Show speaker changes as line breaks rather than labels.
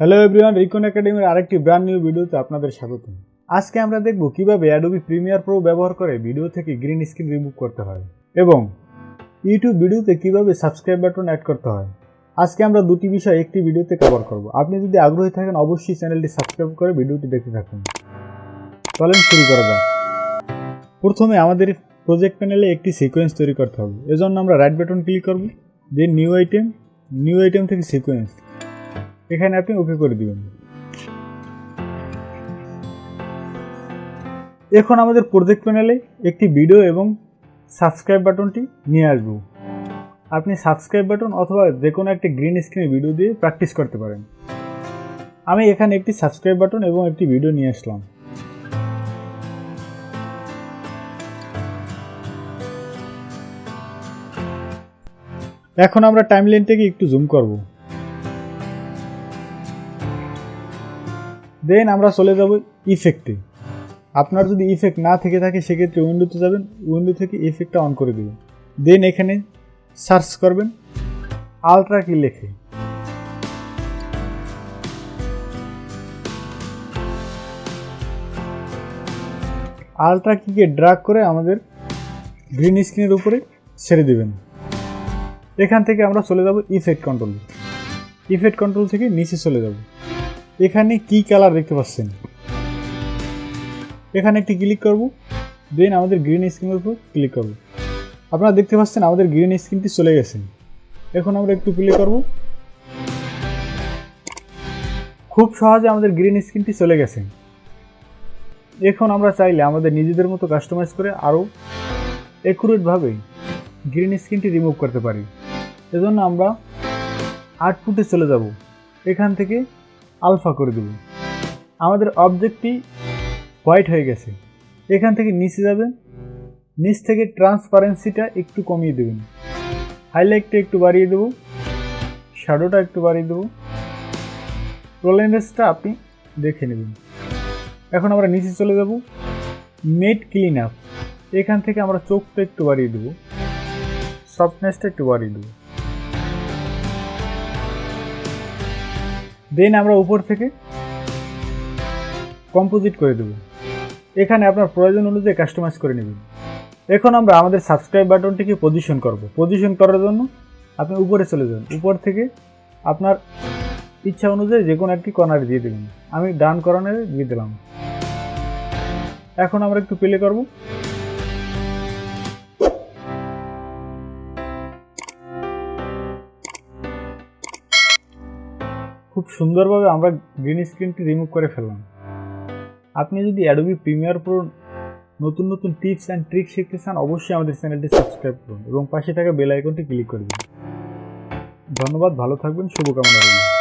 Hello everyone, রিকন একাডেমির আরেকটি brand new ভিডিওতে আপনাদের স্বাগতম। আজকে আমরা দেখব কিভাবে অ্যাডোবি প্রিমিয়ার প্রো ব্যবহার করে ভিডিও থেকে গ্রিন স্ক্রিন রিমুভ করতে হয় এবং ইউটিউব ভিডিওতে কিভাবে সাবস্ক্রাইব বাটন অ্যাড করতে হয়। আজকে আমরা দুটি বিষয় একটি ভিডিওতে কভার করব। আপনি যদি আগ্রহী থাকেন অবশ্যই চ্যানেলটি সাবস্ক্রাইব করে ভিডিওটি দেখতে থাকুন। চলেন শুরু করা যাক। প্রথমে আমাদের প্রজেক্ট প্যানেলে একটি সিকোয়েন্স তৈরি করতে হবে। এজন্য আমরা রাইট বাটন ক্লিক করব, দেন নিউ আইটেম থেকে সিকোয়েন্স, এখানে আপনি ওকে করে দিবেন। এখন আমাদের প্রজেক্ট প্যানেলে একটি ভিডিও এবং সাবস্ক্রাইব বাটনটি নিয়ে আসব। আপনি সাবস্ক্রাইব বাটন অথবা যে কোনো একটি গ্রিন স্ক্রিন ভিডিও দিয়ে প্র্যাকটিস করতে পারেন। আমি এখানে একটি সাবস্ক্রাইব বাটন এবং একটি ভিডিও নিয়ে আসলাম। এখন আমরা টাইমলাইনটাকে একটু জুম করব। দেন আমরা চলে যাব ইফেক্টে। আপনার যদি ইফেক্ট না থেকে থাকে সেক্ষেত্রে উইন্ডোতে যাবেন, উইন্ডো থেকে ইফেক্টটা অন করে দেবেন। দেন এখানে সার্চ করবেন আলট্রা কি লেখে, আলট্রা কিকে ড্র্যাগ করে আমাদের গ্রিন স্ক্রিনের উপরে ছেড়ে দেবেন। এখান থেকে আমরা চলে যাব ইফেক্ট কন্ট্রোল। ইফেক্ট কন্ট্রোল থেকে নিচে চলে যাব। এখানে কি কালার দেখতে পাচ্ছেন, এখানে একটি ক্লিক করব, দেন আমাদের গ্রিন স্ক্রিনের উপর ক্লিক করব। আপনারা দেখতে পাচ্ছেন আমাদের গ্রিন স্ক্রিনটি চলে গেছে। এখন আমরা একটু প্লে করব। খুব সহজে আমাদের গ্রিন স্ক্রিনটি চলে গেছে। এখন আমরা চাইলে আমাদের নিজেদের মতো কাস্টমাইজ করে আরও অ্যাকুরেটভাবে গ্রিন স্ক্রিনটি রিমুভ করতে পারি। এজন্য আমরা আউটপুটে চলে যাব, এখান থেকে আলফা করে দেব। আমাদের অবজেক্টটি হোয়াইট হয়ে গেছে। এখান থেকে নিচে যাবেন, নিচ থেকে ট্রান্সপারেন্সিটা একটু কমিয়ে দেবেন, হাইলাইটটা একটু বাড়িয়ে দেব, শ্যাডোটা একটু বাড়িয়ে দেব, টলারেন্সটা আপনি দেখে নেবেন। এখন আমরা নিচে চলে যাব, মেট ক্লিন আপ, এখান থেকে আমরা চোখটা একটু বাড়িয়ে দেব, সফটনেসটা একটু বাড়িয়ে দেব। দেন আমরা উপর থেকে কম্পোজিট করে দেব। এখানে আপনার প্রয়োজন অনুযায়ী কাস্টমাইজ করে নেবেন। এখন আমরা আমাদের সাবস্ক্রাইব বাটনটিকে পজিশন করব। পজিশন করার জন্য আপনি উপরে চলে যান, উপর থেকে আপনার ইচ্ছা অনুযায়ী যে কোনো একটি কর্নারে দিয়ে দেবেন। আমি ডান কর্নারে দিয়ে দিলাম। এখন আমরা একটু প্লে করব। খুব সুন্দরভাবে আমরা গ্রিন স্ক্রিনটি রিমুভ করে ফেললাম। আপনি যদি অ্যাডোবি প্রিমিয়ার প্রো নতুন নতুন টিপস অ্যান্ড ট্রিক্স শিখতে চান অবশ্যই আমাদের চ্যানেলটি সাবস্ক্রাইব করুন এবং পাশে থাকা বেল আইকনটি ক্লিক করে দিন। ধন্যবাদ, ভালো থাকবেন, শুভকামনা রইল।